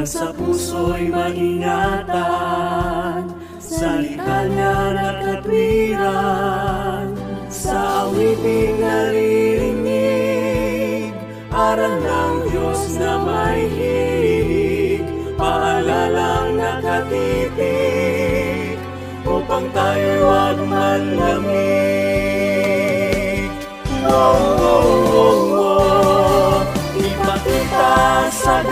sa puso'y maingatan, salita niya na katwiran, sa awiting naririnig, aral ng Diyos na may hig, paalalang nakatitik, upang tayo'y huwag manlamig. Oh, oh, oh, oh. Ipakita sa